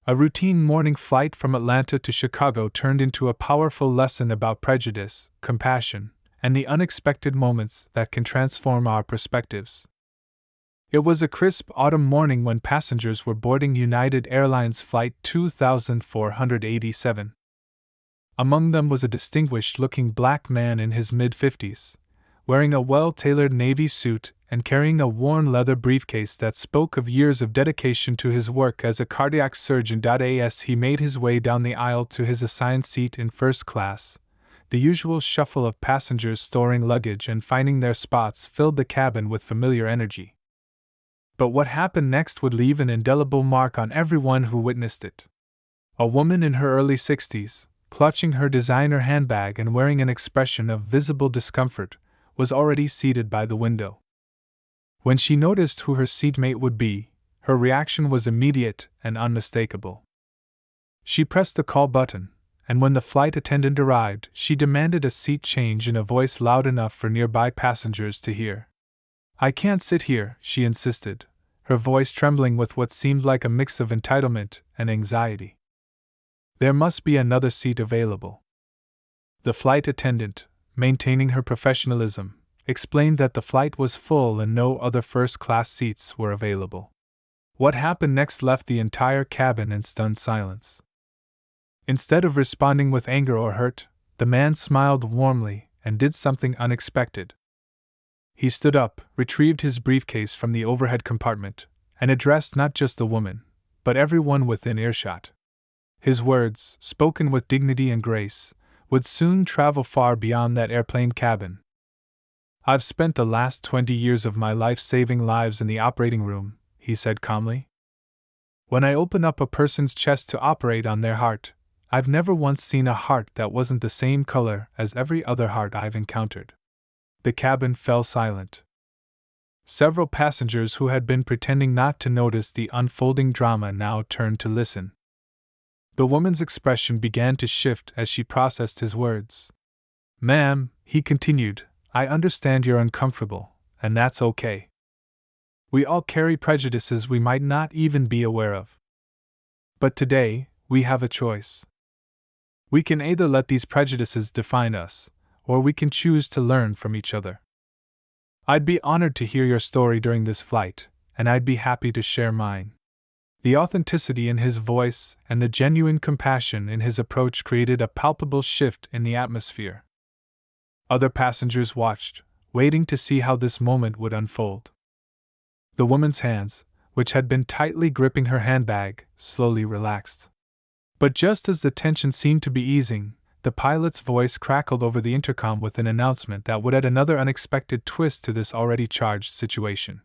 A routine morning flight from Atlanta to Chicago turned into a powerful lesson about prejudice, compassion, and the unexpected moments that can transform our perspectives. It was a crisp autumn morning when passengers were boarding United Airlines Flight 2487. Among them was a distinguished-looking black man in his mid-50s, wearing a well-tailored navy suit and carrying a worn leather briefcase that spoke of years of dedication to his work as a cardiac surgeon. As he made his way down the aisle to his assigned seat in first class, the usual shuffle of passengers storing luggage and finding their spots filled the cabin with familiar energy. But what happened next would leave an indelible mark on everyone who witnessed it. A woman in her early 60s, clutching her designer handbag and wearing an expression of visible discomfort, was already seated by the window. When she noticed who her seatmate would be, her reaction was immediate and unmistakable. She pressed the call button, and when the flight attendant arrived, she demanded a seat change in a voice loud enough for nearby passengers to hear. "I can't sit here," she insisted, her voice trembling with what seemed like a mix of entitlement and anxiety. "There must be another seat available." The flight attendant, maintaining her professionalism, explained that the flight was full and no other first-class seats were available. What happened next left the entire cabin in stunned silence. Instead of responding with anger or hurt, the man smiled warmly and did something unexpected. He stood up, retrieved his briefcase from the overhead compartment, and addressed not just the woman, but everyone within earshot. His words, spoken with dignity and grace, would soon travel far beyond that airplane cabin. "I've spent the last 20 years of my life saving lives in the operating room," he said calmly. "When I open up a person's chest to operate on their heart, I've never once seen a heart that wasn't the same color as every other heart I've encountered." The cabin fell silent. Several passengers who had been pretending not to notice the unfolding drama now turned to listen. The woman's expression began to shift as she processed his words. "Ma'am," he continued, "I understand you're uncomfortable, and that's okay. We all carry prejudices we might not even be aware of. But today, we have a choice. We can either let these prejudices define us, or we can choose to learn from each other. I'd be honored to hear your story during this flight, and I'd be happy to share mine." The authenticity in his voice and the genuine compassion in his approach created a palpable shift in the atmosphere. Other passengers watched, waiting to see how this moment would unfold. The woman's hands, which had been tightly gripping her handbag, slowly relaxed. But just as the tension seemed to be easing, the pilot's voice crackled over the intercom with an announcement that would add another unexpected twist to this already charged situation.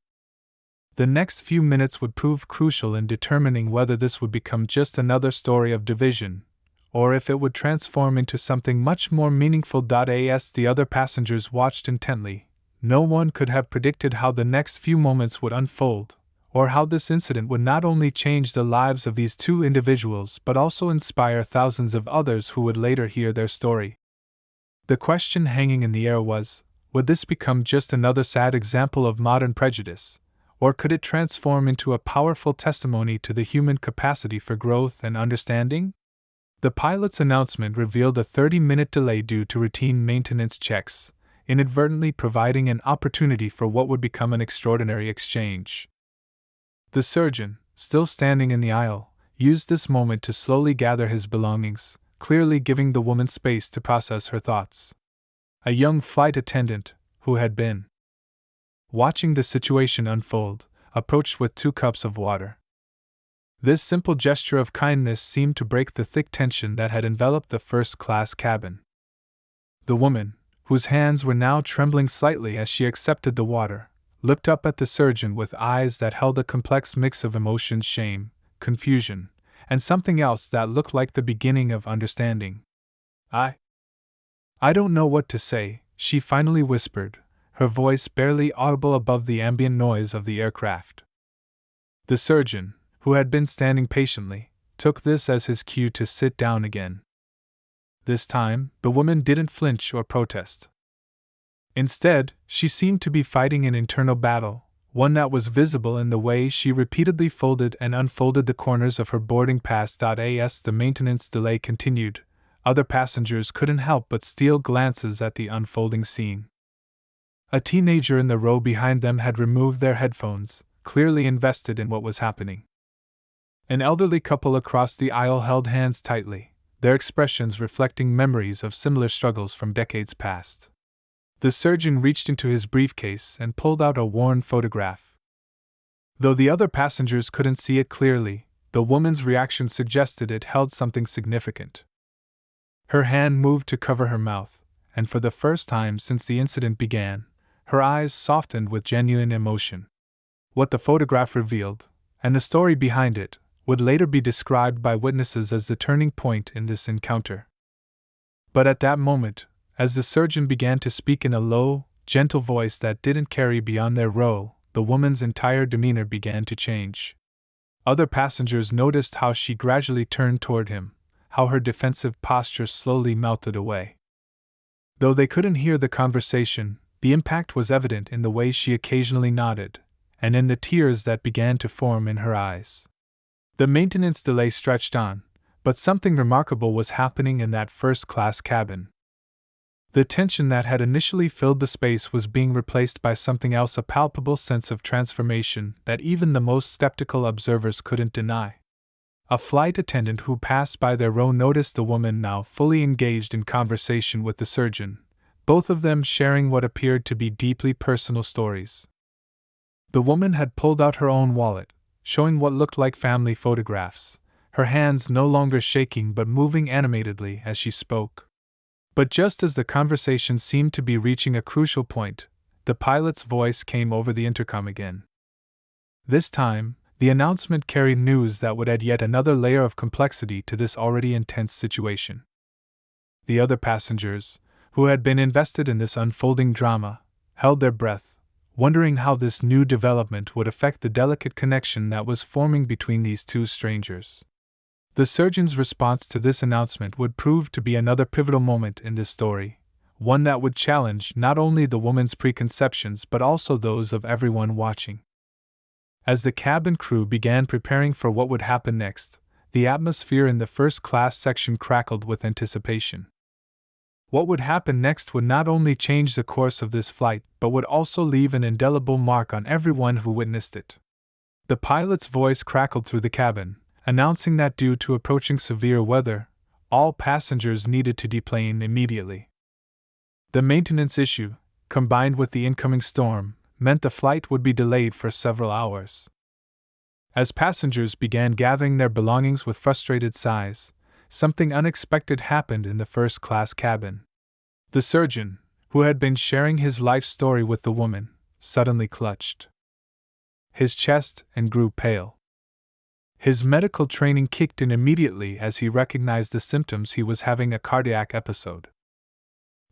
The next few minutes would prove crucial in determining whether this would become just another story of division, or if it would transform into something much more meaningful. As the other passengers watched intently, no one could have predicted how the next few moments would unfold, or how this incident would not only change the lives of these two individuals but also inspire thousands of others who would later hear their story. The question hanging in the air was, would this become just another sad example of modern prejudice, or could it transform into a powerful testimony to the human capacity for growth and understanding? The pilot's announcement revealed a 30-minute delay due to routine maintenance checks, inadvertently providing an opportunity for what would become an extraordinary exchange. The surgeon, still standing in the aisle, used this moment to slowly gather his belongings, clearly giving the woman space to process her thoughts. A young flight attendant, who had been watching the situation unfold, approached with 2 cups of water. This simple gesture of kindness seemed to break the thick tension that had enveloped the first-class cabin. The woman, whose hands were now trembling slightly as she accepted the water, looked up at the surgeon with eyes that held a complex mix of emotions: shame, confusion, and something else that looked like the beginning of understanding. I don't know what to say," she finally whispered, her voice barely audible above the ambient noise of the aircraft. The surgeon, who had been standing patiently, took this as his cue to sit down again. This time, the woman didn't flinch or protest. Instead, she seemed to be fighting an internal battle, one that was visible in the way she repeatedly folded and unfolded the corners of her boarding pass. As the maintenance delay continued, other passengers couldn't help but steal glances at the unfolding scene. A teenager in the row behind them had removed their headphones, clearly invested in what was happening. An elderly couple across the aisle held hands tightly, their expressions reflecting memories of similar struggles from decades past. The surgeon reached into his briefcase and pulled out a worn photograph. Though the other passengers couldn't see it clearly, the woman's reaction suggested it held something significant. Her hand moved to cover her mouth, and for the first time since the incident began, her eyes softened with genuine emotion. What the photograph revealed, and the story behind it, would later be described by witnesses as the turning point in this encounter. But at that moment, as the surgeon began to speak in a low, gentle voice that didn't carry beyond their row, the woman's entire demeanor began to change. Other passengers noticed how she gradually turned toward him, how her defensive posture slowly melted away. Though they couldn't hear the conversation, the impact was evident in the way she occasionally nodded, and in the tears that began to form in her eyes. The maintenance delay stretched on, but something remarkable was happening in that first-class cabin. The tension that had initially filled the space was being replaced by something else, a palpable sense of transformation that even the most skeptical observers couldn't deny. A flight attendant who passed by their row noticed the woman now fully engaged in conversation with the surgeon, both of them sharing what appeared to be deeply personal stories. The woman had pulled out her own wallet, showing what looked like family photographs, her hands no longer shaking but moving animatedly as she spoke. But just as the conversation seemed to be reaching a crucial point, the pilot's voice came over the intercom again. This time, the announcement carried news that would add yet another layer of complexity to this already intense situation. The other passengers, who had been invested in this unfolding drama, held their breath, wondering how this new development would affect the delicate connection that was forming between these two strangers. The surgeon's response to this announcement would prove to be another pivotal moment in this story, one that would challenge not only the woman's preconceptions but also those of everyone watching. As the cabin crew began preparing for what would happen next, the atmosphere in the first-class section crackled with anticipation. What would happen next would not only change the course of this flight but would also leave an indelible mark on everyone who witnessed it. The pilot's voice crackled through the cabin, announcing that due to approaching severe weather, all passengers needed to deplane immediately. The maintenance issue, combined with the incoming storm, meant the flight would be delayed for several hours. As passengers began gathering their belongings with frustrated sighs, something unexpected happened in the first-class cabin. The surgeon, who had been sharing his life story with the woman, suddenly clutched his chest and grew pale. His medical training kicked in immediately as he recognized the symptoms he was having a cardiac episode.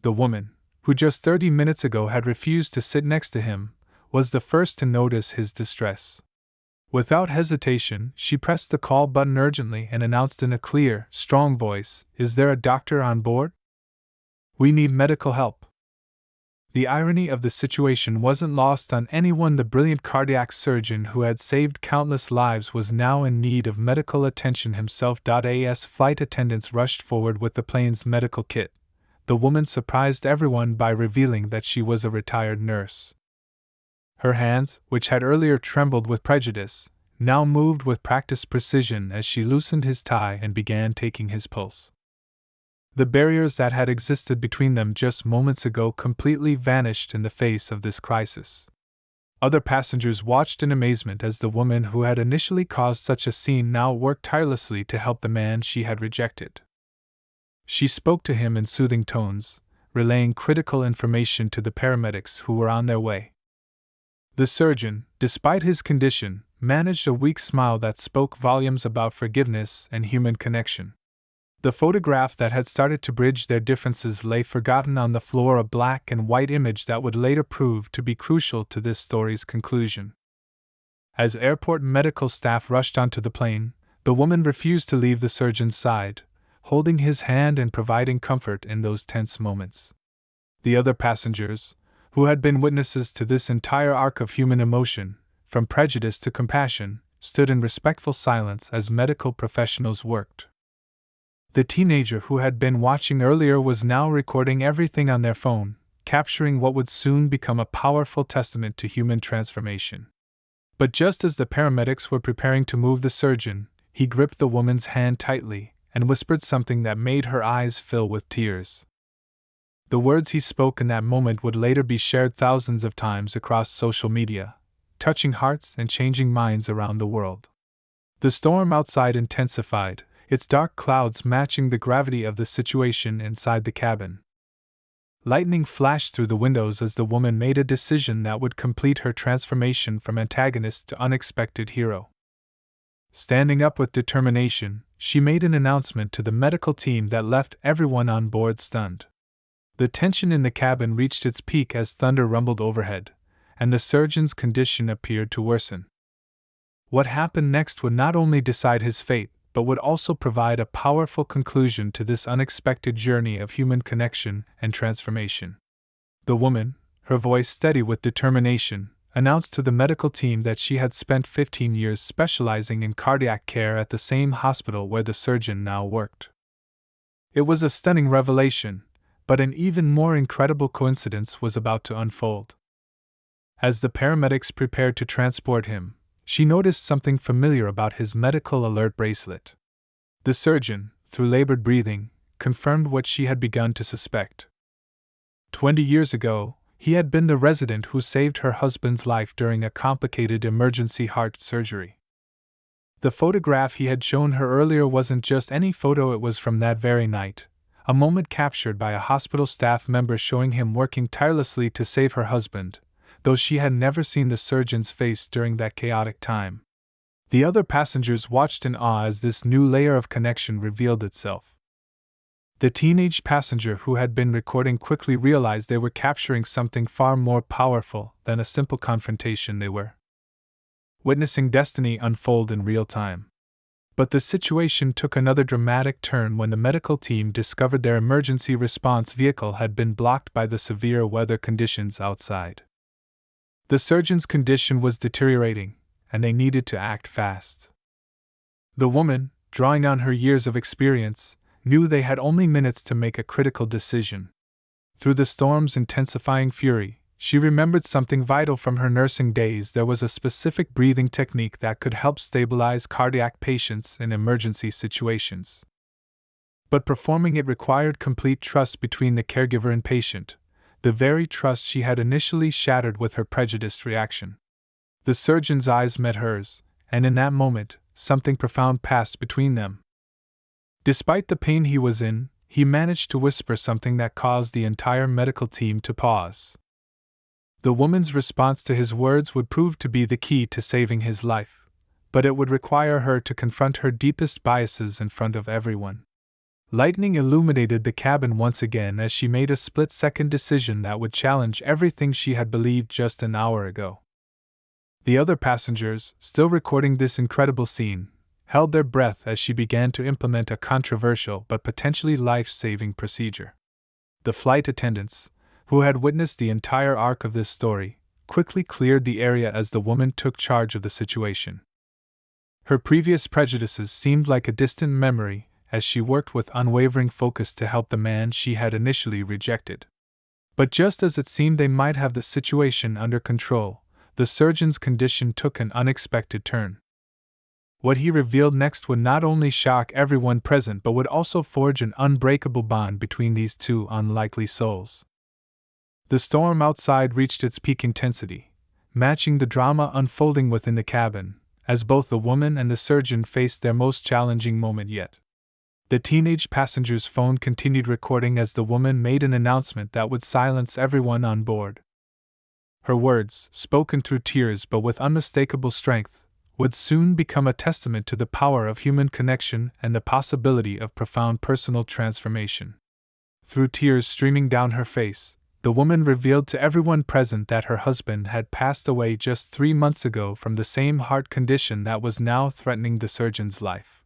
The woman, who just 30 minutes ago had refused to sit next to him, was the first to notice his distress. Without hesitation, she pressed the call button urgently and announced in a clear, strong voice, "Is there a doctor on board? We need medical help." The irony of the situation wasn't lost on anyone. The brilliant cardiac surgeon who had saved countless lives was now in need of medical attention himself. As flight attendants rushed forward with the plane's medical kit, the woman surprised everyone by revealing that she was a retired nurse. Her hands, which had earlier trembled with prejudice, now moved with practiced precision as she loosened his tie and began taking his pulse. The barriers that had existed between them just moments ago completely vanished in the face of this crisis. Other passengers watched in amazement as the woman who had initially caused such a scene now worked tirelessly to help the man she had rejected. She spoke to him in soothing tones, relaying critical information to the paramedics who were on their way. The surgeon, despite his condition, managed a weak smile that spoke volumes about forgiveness and human connection. The photograph that had started to bridge their differences lay forgotten on the floor, a black and white image that would later prove to be crucial to this story's conclusion. As airport medical staff rushed onto the plane, the woman refused to leave the surgeon's side, holding his hand and providing comfort in those tense moments. The other passengers, who had been witnesses to this entire arc of human emotion, from prejudice to compassion, stood in respectful silence as medical professionals worked. The teenager who had been watching earlier was now recording everything on their phone, capturing what would soon become a powerful testament to human transformation. But just as the paramedics were preparing to move the surgeon, he gripped the woman's hand tightly and whispered something that made her eyes fill with tears. The words he spoke in that moment would later be shared thousands of times across social media, touching hearts and changing minds around the world. The storm outside intensified, its dark clouds matching the gravity of the situation inside the cabin. Lightning flashed through the windows as the woman made a decision that would complete her transformation from antagonist to unexpected hero. Standing up with determination, she made an announcement to the medical team that left everyone on board stunned. The tension in the cabin reached its peak as thunder rumbled overhead, and the surgeon's condition appeared to worsen. What happened next would not only decide his fate, but would also provide a powerful conclusion to this unexpected journey of human connection and transformation. The woman, her voice steady with determination, announced to the medical team that she had spent 15 years specializing in cardiac care at the same hospital where the surgeon now worked. It was a stunning revelation, but an even more incredible coincidence was about to unfold. As the paramedics prepared to transport him, she noticed something familiar about his medical alert bracelet. The surgeon, through labored breathing, confirmed what she had begun to suspect. 20 years ago, he had been the resident who saved her husband's life during a complicated emergency heart surgery. The photograph he had shown her earlier wasn't just any photo, it was from that very night, a moment captured by a hospital staff member showing him working tirelessly to save her husband, though she had never seen the surgeon's face during that chaotic time. The other passengers watched in awe as this new layer of connection revealed itself. The teenage passenger who had been recording quickly realized they were capturing something far more powerful than a simple confrontation. They were witnessing destiny unfold in real time. But the situation took another dramatic turn when the medical team discovered their emergency response vehicle had been blocked by the severe weather conditions outside. The surgeon's condition was deteriorating, and they needed to act fast. The woman, drawing on her years of experience, knew they had only minutes to make a critical decision. Through the storm's intensifying fury, she remembered something vital from her nursing days. There was a specific breathing technique that could help stabilize cardiac patients in emergency situations. But performing it required complete trust between the caregiver and patient, the very trust she had initially shattered with her prejudiced reaction. The surgeon's eyes met hers, and in that moment, something profound passed between them. Despite the pain he was in, he managed to whisper something that caused the entire medical team to pause. The woman's response to his words would prove to be the key to saving his life, but it would require her to confront her deepest biases in front of everyone. Lightning illuminated the cabin once again as she made a split-second decision that would challenge everything she had believed just an hour ago. The other passengers, still recording this incredible scene, held their breath as she began to implement a controversial but potentially life-saving procedure. The flight attendants, who had witnessed the entire arc of this story, quickly cleared the area as the woman took charge of the situation. Her previous prejudices seemed like a distant memory as she worked with unwavering focus to help the man she had initially rejected. But just as it seemed they might have the situation under control, the surgeon's condition took an unexpected turn. What he revealed next would not only shock everyone present but would also forge an unbreakable bond between these two unlikely souls. The storm outside reached its peak intensity, matching the drama unfolding within the cabin, as both the woman and the surgeon faced their most challenging moment yet. The teenage passenger's phone continued recording as the woman made an announcement that would silence everyone on board. Her words, spoken through tears but with unmistakable strength, would soon become a testament to the power of human connection and the possibility of profound personal transformation. Through tears streaming down her face, the woman revealed to everyone present that her husband had passed away just 3 months ago from the same heart condition that was now threatening the surgeon's life.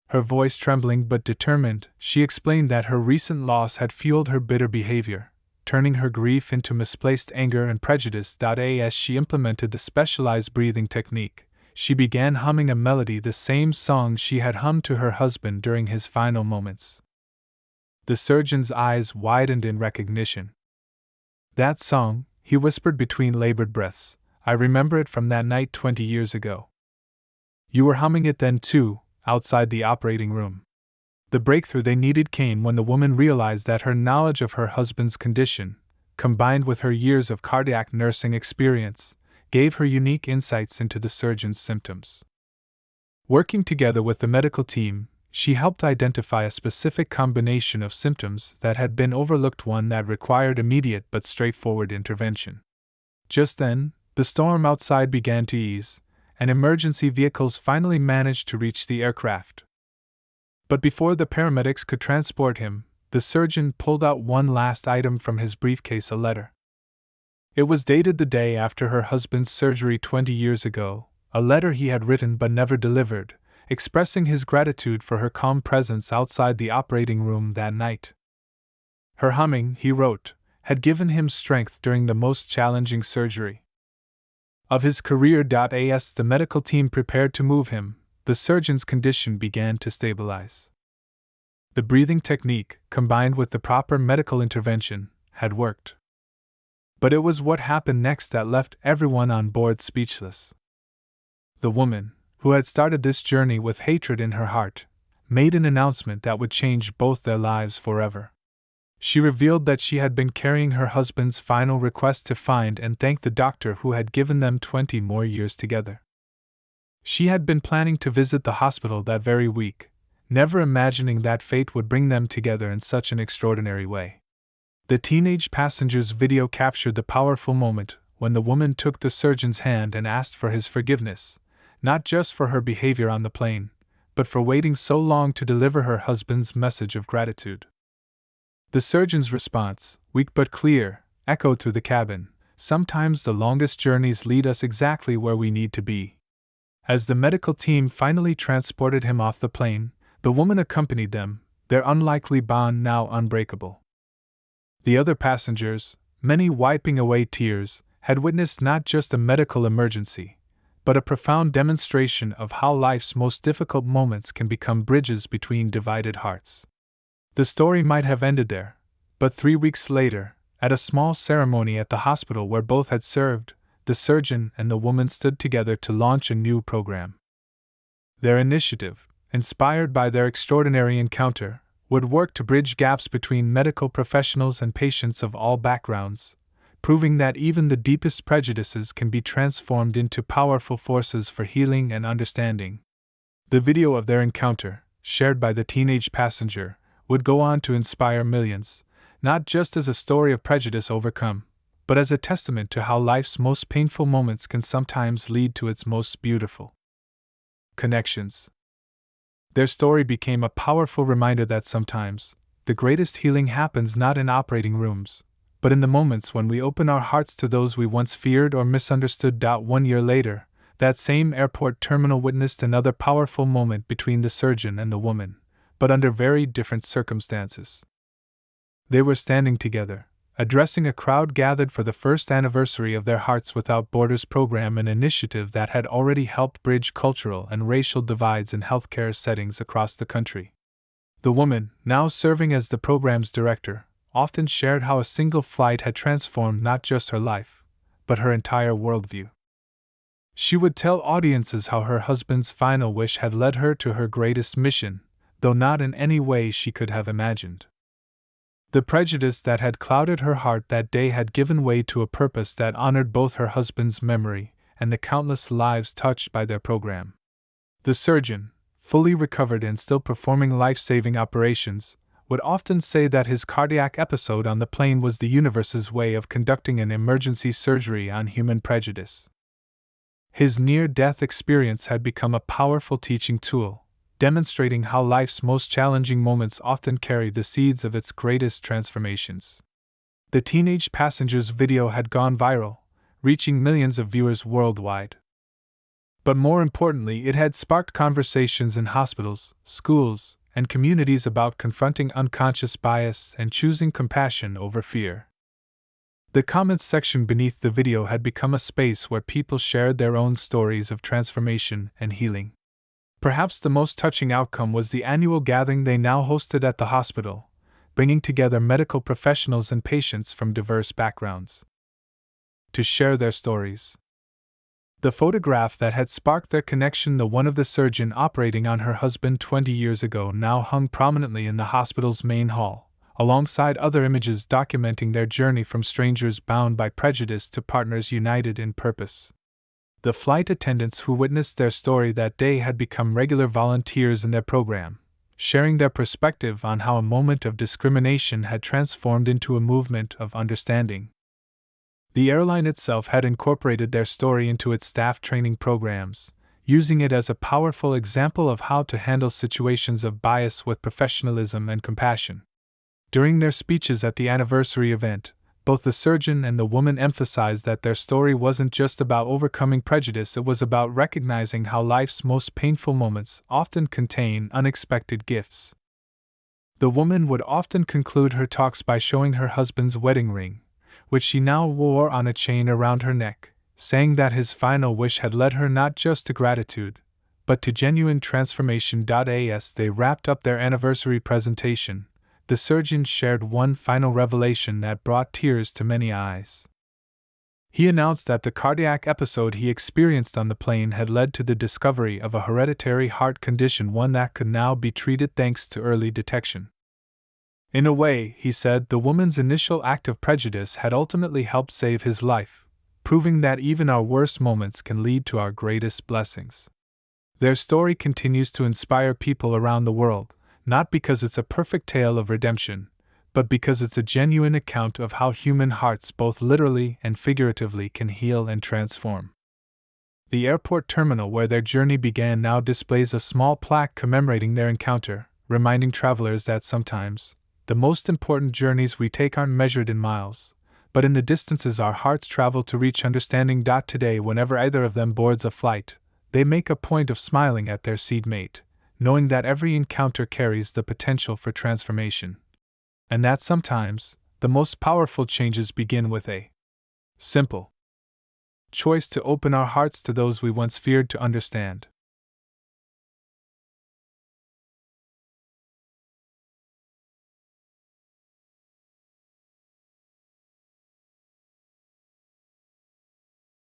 Her voice trembling but determined, she explained that her recent loss had fueled her bitter behavior, turning her grief into misplaced anger and prejudice. As she implemented the specialized breathing technique, she began humming a melody, the same song she had hummed to her husband during his final moments. The surgeon's eyes widened in recognition. "That song," he whispered between labored breaths, "I remember it from that night 20 years ago." "You were humming it then too," outside the operating room. The breakthrough they needed came when the woman realized that her knowledge of her husband's condition, combined with her years of cardiac nursing experience, gave her unique insights into the surgeon's symptoms. Working together with the medical team, she helped identify a specific combination of symptoms that had been overlooked, one that required immediate but straightforward intervention. Just then, the storm outside began to ease, and emergency vehicles finally managed to reach the aircraft. But before the paramedics could transport him, the surgeon pulled out one last item from his briefcase, a letter. It was dated the day after her husband's surgery 20 years ago, a letter he had written but never delivered, expressing his gratitude for her calm presence outside the operating room that night. Her humming, he wrote, had given him strength during the most challenging surgery of his career. As the medical team prepared to move him, the surgeon's condition began to stabilize. The breathing technique, combined with the proper medical intervention, had worked. But it was what happened next that left everyone on board speechless. The woman, who had started this journey with hatred in her heart, made an announcement that would change both their lives forever. She revealed that she had been carrying her husband's final request to find and thank the doctor who had given them 20 more years together. She had been planning to visit the hospital that very week, never imagining that fate would bring them together in such an extraordinary way. The teenage passenger's video captured the powerful moment when the woman took the surgeon's hand and asked for his forgiveness, not just for her behavior on the plane, but for waiting so long to deliver her husband's message of gratitude. The surgeon's response, weak but clear, echoed through the cabin. "Sometimes the longest journeys lead us exactly where we need to be." As the medical team finally transported him off the plane, the woman accompanied them, their unlikely bond now unbreakable. The other passengers, many wiping away tears, had witnessed not just a medical emergency, but a profound demonstration of how life's most difficult moments can become bridges between divided hearts. The story might have ended there, but 3 weeks later, at a small ceremony at the hospital where both had served, the surgeon and the woman stood together to launch a new program. Their initiative, inspired by their extraordinary encounter, would work to bridge gaps between medical professionals and patients of all backgrounds, proving that even the deepest prejudices can be transformed into powerful forces for healing and understanding. The video of their encounter, shared by the teenage passenger, would go on to inspire millions, not just as a story of prejudice overcome, but as a testament to how life's most painful moments can sometimes lead to its most beautiful connections. Their story became a powerful reminder that sometimes, the greatest healing happens not in operating rooms, but in the moments when we open our hearts to those we once feared or misunderstood. 1 year later, that same airport terminal witnessed another powerful moment between the surgeon and the woman, but under very different circumstances. They were standing together, addressing a crowd gathered for the first anniversary of their Hearts Without Borders program, an initiative that had already helped bridge cultural and racial divides in healthcare settings across the country. The woman, now serving as the program's director, often shared how a single flight had transformed not just her life, but her entire worldview. She would tell audiences how her husband's final wish had led her to her greatest mission, though not in any way she could have imagined. The prejudice that had clouded her heart that day had given way to a purpose that honored both her husband's memory and the countless lives touched by their program. The surgeon, fully recovered and still performing life-saving operations, would often say that his cardiac episode on the plane was the universe's way of conducting an emergency surgery on human prejudice. His near-death experience had become a powerful teaching tool, demonstrating how life's most challenging moments often carry the seeds of its greatest transformations. The teenage passenger's video had gone viral, reaching millions of viewers worldwide. But more importantly, it had sparked conversations in hospitals, schools, and communities about confronting unconscious bias and choosing compassion over fear. The comments section beneath the video had become a space where people shared their own stories of transformation and healing. Perhaps the most touching outcome was the annual gathering they now hosted at the hospital, bringing together medical professionals and patients from diverse backgrounds to share their stories. The photograph that had sparked their connection, the one of the surgeon operating on her husband 20 years ago, now hung prominently in the hospital's main hall, alongside other images documenting their journey from strangers bound by prejudice to partners united in purpose. The flight attendants who witnessed their story that day had become regular volunteers in their program, sharing their perspective on how a moment of discrimination had transformed into a movement of understanding. The airline itself had incorporated their story into its staff training programs, using it as a powerful example of how to handle situations of bias with professionalism and compassion. During their speeches at the anniversary event, both the surgeon and the woman emphasized that their story wasn't just about overcoming prejudice, it was about recognizing how life's most painful moments often contain unexpected gifts. The woman would often conclude her talks by showing her husband's wedding ring, which she now wore on a chain around her neck, saying that his final wish had led her not just to gratitude, but to genuine transformation. As they wrapped up their anniversary presentation, the surgeon shared one final revelation that brought tears to many eyes. He announced that the cardiac episode he experienced on the plane had led to the discovery of a hereditary heart condition, one that could now be treated thanks to early detection. In a way, he said, the woman's initial act of prejudice had ultimately helped save his life, proving that even our worst moments can lead to our greatest blessings. Their story continues to inspire people around the world, not because it's a perfect tale of redemption, but because it's a genuine account of how human hearts, both literally and figuratively, can heal and transform. The airport terminal where their journey began now displays a small plaque commemorating their encounter, reminding travelers that sometimes the most important journeys we take aren't measured in miles, but in the distances our hearts travel to reach understanding. Today, whenever either of them boards a flight, they make a point of smiling at their seatmate, knowing that every encounter carries the potential for transformation, and that sometimes the most powerful changes begin with a simple choice to open our hearts to those we once feared to understand.